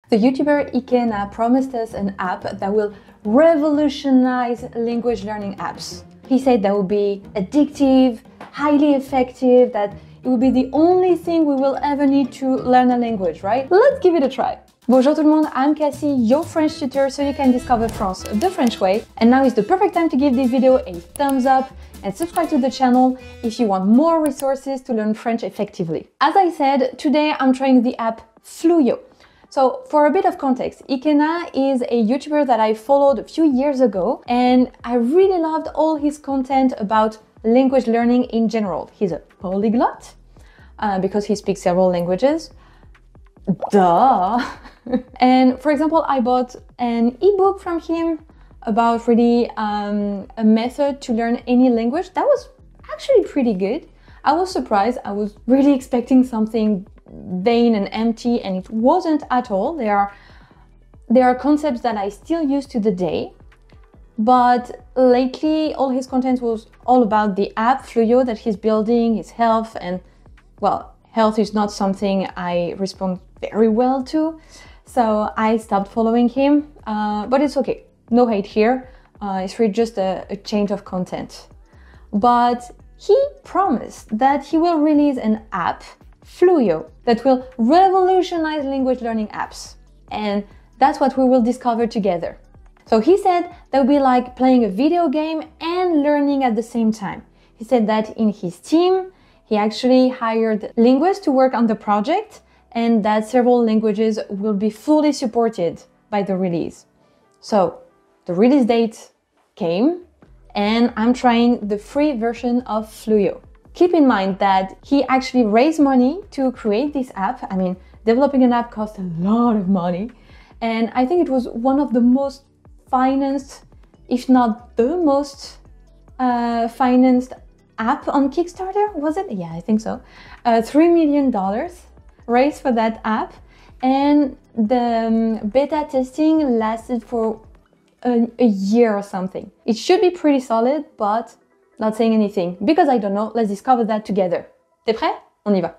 The YouTuber Ikena promised us an app that will revolutionize language learning apps. He said that would be addictive, highly effective, that it will be the only thing we will ever need to learn a language, right? Let's give it a try. Bonjour tout le monde, I'm Cassie, your French tutor, so you can discover France the French way. And now is the perfect time to give this video a thumbs up and subscribe to the channel if you want more resources to learn French effectively. As I said, today I'm trying the app Fluyo. So for a bit of context, Ikena is a YouTuber that I followed a few years ago, and I really loved all his content about language learning in general. He's a polyglot because he speaks several languages. Duh! And for example, I bought an ebook from him about really a method to learn any language. That was actually pretty good. I was surprised. I was really expecting something vain and empty, and it wasn't at all. There are concepts that I still use to the day, but lately all his content was all about the app Fluyo that he's building, his health, and well, health is not something I respond very well to, so I stopped following him, but it's okay, no hate here. It's really just a change of content. But he promised that he will release an app, Fluyo, that will revolutionize language learning apps. And that's what we will discover together. So he said that would be like playing a video game and learning at the same time. He said that in his team, he actually hired linguists to work on the project, and that several languages will be fully supported by the release. So the release date came, and I'm trying the free version of Fluyo. Keep in mind that he actually raised money to create this app. I mean, developing an app costs a lot of money. And I think it was one of the most financed, if not the most financed app on Kickstarter, was it? Yeah, I think so. $3 million raised for that app. And the beta testing lasted for a year or something. It should be pretty solid, but not saying anything, because I don't know. Let's discover that together. T'es prêt? On y va.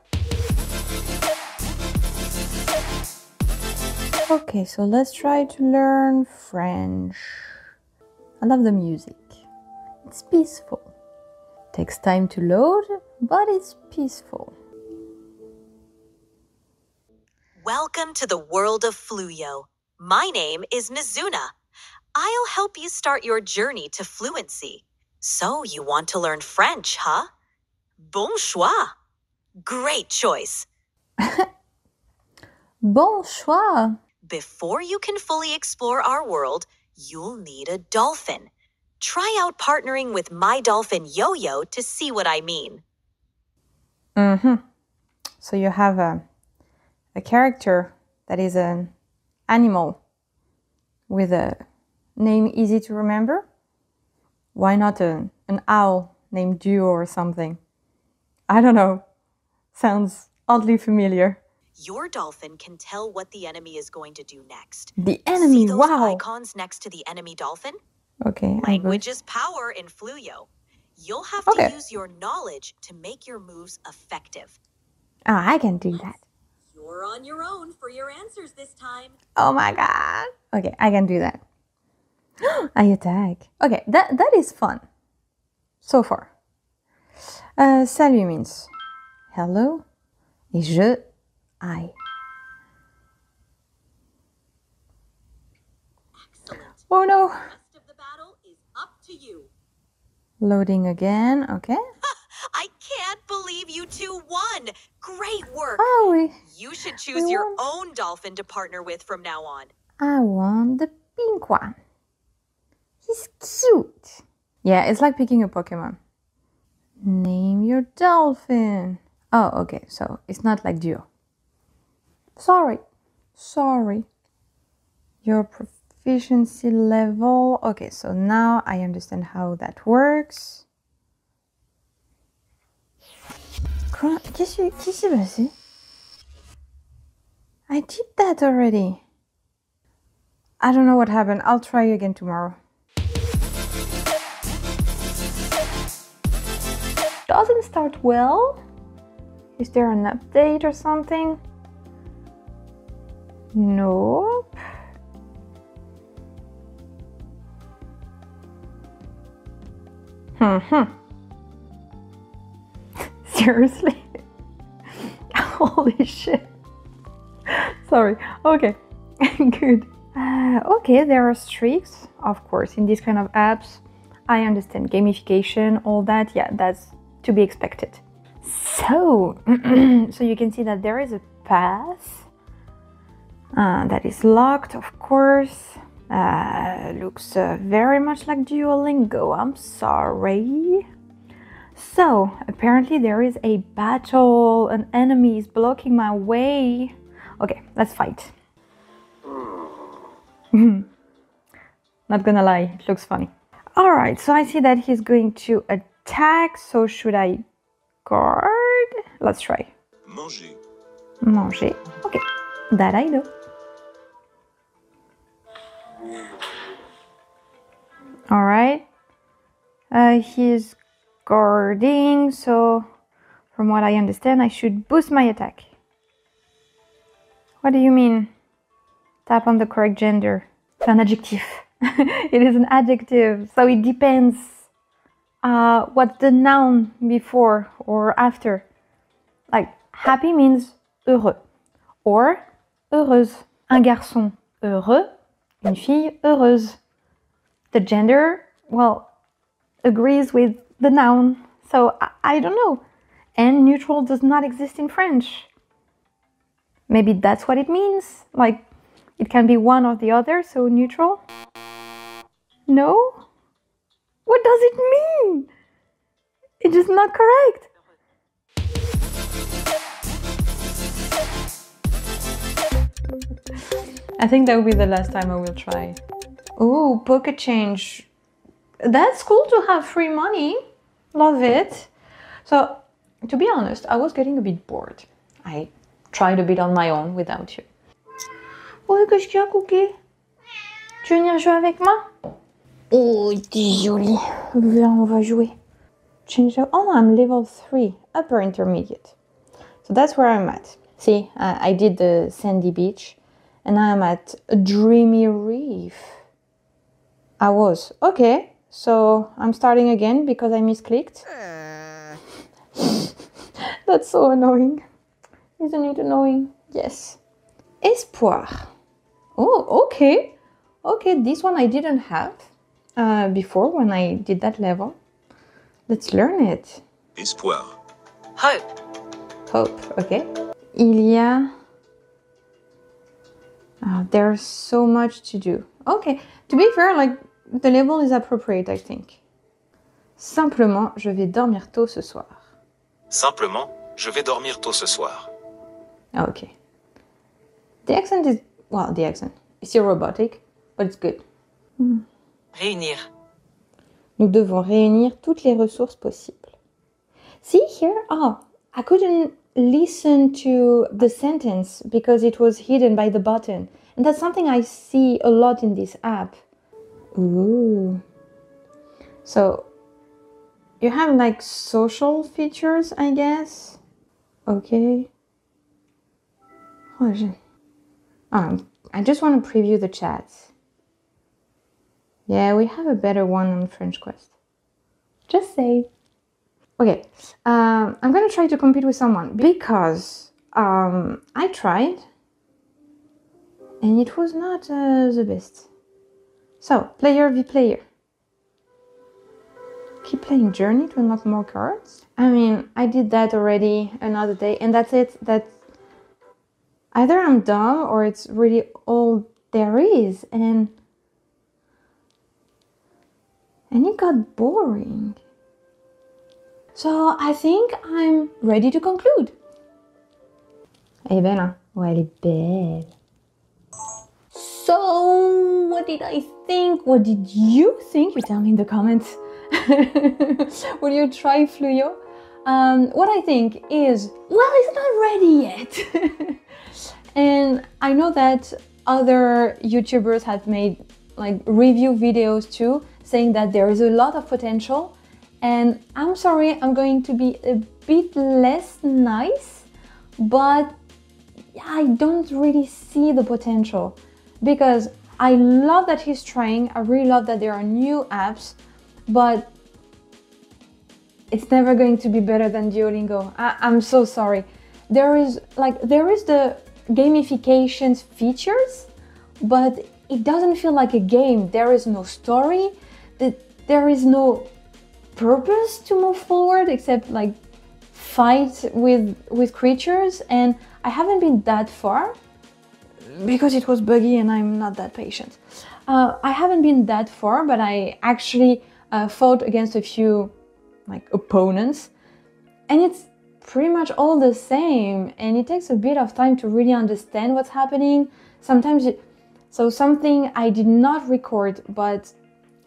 Okay, so let's try to learn French. I love the music. It's peaceful. Takes time to load, but it's peaceful. Welcome to the world of Fluyo. My name is Mizuna. I'll help you start your journey to fluency. So you want to learn French, huh? Bon choix. Great choice. Bon choix. Before you can fully explore our world, you'll need a dolphin. Try out partnering with my dolphin Yo-Yo to see what I mean. So you have a character that is an animal with a name easy to remember. Why not an owl named Duo or something? I don't know. Sounds oddly familiar. Your dolphin can tell what the enemy is going to do next. The enemy, See those wow. icons next to the enemy dolphin? Okay. Language is power in Fluyo. You'll have to use your knowledge to make your moves effective. Oh, I can do that. You're on your own for your answers this time. Oh my god. Okay, I can do that. I attack. Okay, that is fun. So far. Salut means hello. Et je, I. Excellent. Oh no. The rest of the battle is up to you. Loading again, okay. I can't believe you two won. Great work. Oh, You should choose your own dolphin to partner with from now on. I want the pink one. He's cute. Yeah, it's like picking a Pokemon. Name your dolphin. Oh, okay, so it's not like Duo. Sorry. Your proficiency level. Okay, so now I understand how that works. Qu'est-ce qui s'est passé? I did that already. I don't know what happened. I'll try again tomorrow. Doesn't start well. Is there an update or something? Nope. Seriously? Holy shit. Sorry. Okay. Good. Okay, there are streaks, of course, in these kind of apps. I understand gamification, all that. Yeah, that's to be expected. So, so you can see that there is a path that is locked, of course. Looks very much like Duolingo. I'm sorry. So, apparently there is a battle. An enemy is blocking my way. Okay, let's fight. Not gonna lie, it looks funny. Alright, so I see that he's going to attack. So should I guard? Let's try. Manger. Manger. Okay, that I know. Alright. He's guarding, so from what I understand, I should boost my attack. What do you mean? Tap on the correct gender. It's an adjective. It is an adjective, so it depends what's the noun before or after. Like happy means heureux or heureuse. Un garçon heureux, une fille heureuse. The gender, well, agrees with the noun, so I don't know. And neutral does not exist in French. Maybe that's what it means, like it can be one or the other, so neutral. No? What does it mean? It's just not correct. I think that will be the last time I will try. Oh, pocket change. That's cool to have free money. Love it. So, to be honest, I was getting a bit bored. I tried a bit on my own without you. Ouais, qu'est-ce qu'il y a, Cookie? Tu veux venir jouer avec moi? Oh, t'es jolie. Viens, on va jouer. Change. Oh, I'm level 3, upper intermediate. So that's where I'm at. See, I did the sandy beach, and now I'm at a dreamy reef. I was. Okay, so I'm starting again because I misclicked. That's so annoying. Isn't it annoying? Yes. Espoir. Oh, okay. Okay, this one I didn't have before when I did that level. Let's learn it. Espoir. Hope. Hope, okay. Il y a... there's so much to do. Okay, to be fair, like, the level is appropriate, I think. Simplement, je vais dormir tôt ce soir. Simplement, je vais dormir tôt ce soir. Okay. The accent is... well, the accent. It's still robotic, but it's good. Réunir. Nous devons réunir toutes les ressources possibles. See here? Oh, I couldn't listen to the sentence because it was hidden by the button. And that's something I see a lot in this app. Ooh. So, you have like social features, I guess? Okay. I just want to preview the chats. Yeah, we have a better one on French Quest. Just say. Okay, I'm gonna try to compete with someone because I tried and it was not the best. So, player v player. Keep playing Journey to unlock more cards. I mean, I did that already another day and that's it. That's either I'm dumb or it's really all there is and it got boring. So I think I'm ready to conclude. Elle est belle, hein? Ouais, elle est belle. So, what did I think? What did you think? You tell me in the comments. Will you try Fluyo? What I think is, well, it's not ready yet. And I know that other YouTubers have made like review videos too, saying that there is a lot of potential. And I'm sorry, I'm going to be a bit less nice, but I don't really see the potential, because I love that he's trying. I really love that there are new apps, but it's never going to be better than Duolingo. I'm so sorry. There is the gamifications features, but it doesn't feel like a game. There is no story, there is no purpose to move forward except like fight with creatures, and I haven't been that far because it was buggy and I'm not that patient. I haven't been that far, but I actually fought against a few like opponents, and it's pretty much all the same, and it takes a bit of time to really understand what's happening. Sometimes so something I did not record, but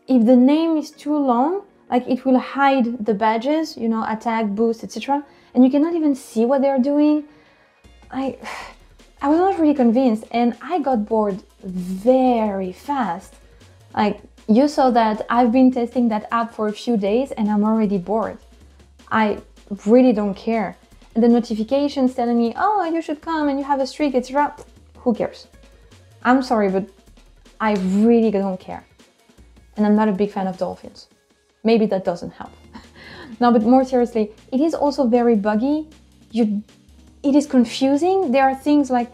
if the name is too long, like it will hide the badges, you know, attack, boost, etc. And you cannot even see what they're doing. I was not really convinced, and I got bored very fast. Like, you saw that I've been testing that app for a few days and I'm already bored. I really don't care. And the notifications telling me, oh, you should come and you have a streak, etc. Who cares? I'm sorry, but I really don't care. And I'm not a big fan of dolphins. Maybe that doesn't help. No, but more seriously, it is also very buggy. It is confusing. There are things like,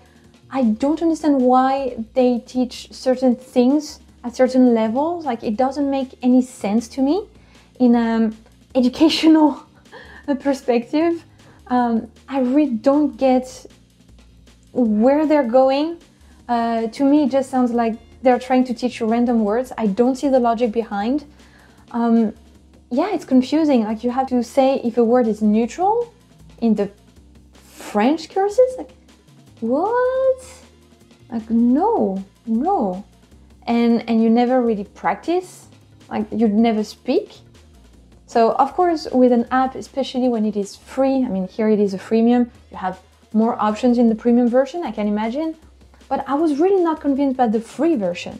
I don't understand why they teach certain things at certain levels. Like, it doesn't make any sense to me in an educational perspective. I really don't get where they're going. To me, it just sounds like they're trying to teach you random words. I don't see the logic behind. Yeah, it's confusing. Like, you have to say if a word is neutral in the French courses. Like, what? Like, no. And you never really practice. Like, you never speak. So, of course, with an app, especially when it is free, I mean, here it is a freemium, you have more options in the premium version, I can imagine. But I was really not convinced by the free version.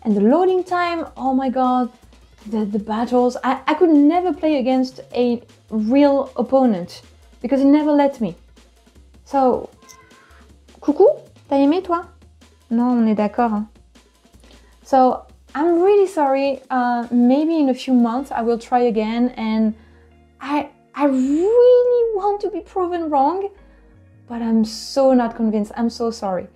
And the loading time, oh my god, the battles. I could never play against a real opponent because it never let me. So, coucou, t'as aimé toi? Non, on est d'accord. Hein? So, I'm really sorry. Maybe in a few months I will try again, and I really want to be proven wrong, but I'm so not convinced. I'm so sorry.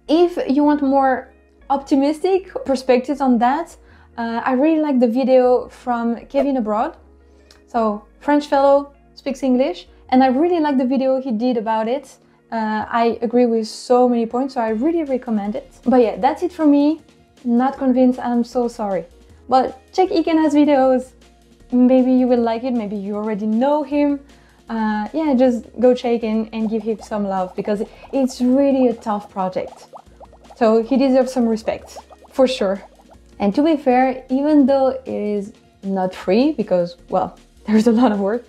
If you want more optimistic perspectives on that, I really like the video from Kevin Abroad. So, French fellow, speaks English, and I really like the video he did about it. I agree with so many points, so I really recommend it. But yeah, that's it for me. Not convinced, I'm so sorry. But check Iken's videos. Maybe you will like it, maybe you already know him. Yeah, just go check and give him some love, because it's really a tough project. So he deserves some respect, for sure. And to be fair, even though it is not free, because, well, there's a lot of work,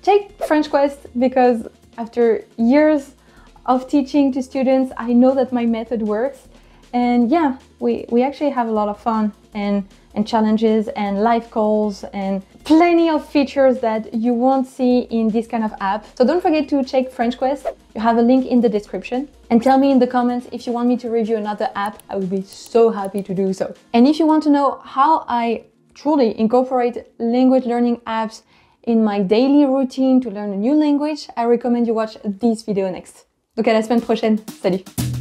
check French Quest, because after years of teaching to students, I know that my method works. And yeah, we actually have a lot of fun and challenges and live calls and plenty of features that you won't see in this kind of app. So don't forget to check French Quest. You have a link in the description. And tell me in the comments if you want me to review another app. I would be so happy to do so. And if you want to know how I truly incorporate language learning apps in my daily routine to learn a new language, I recommend you watch this video next. Donc à la semaine prochaine. Salut!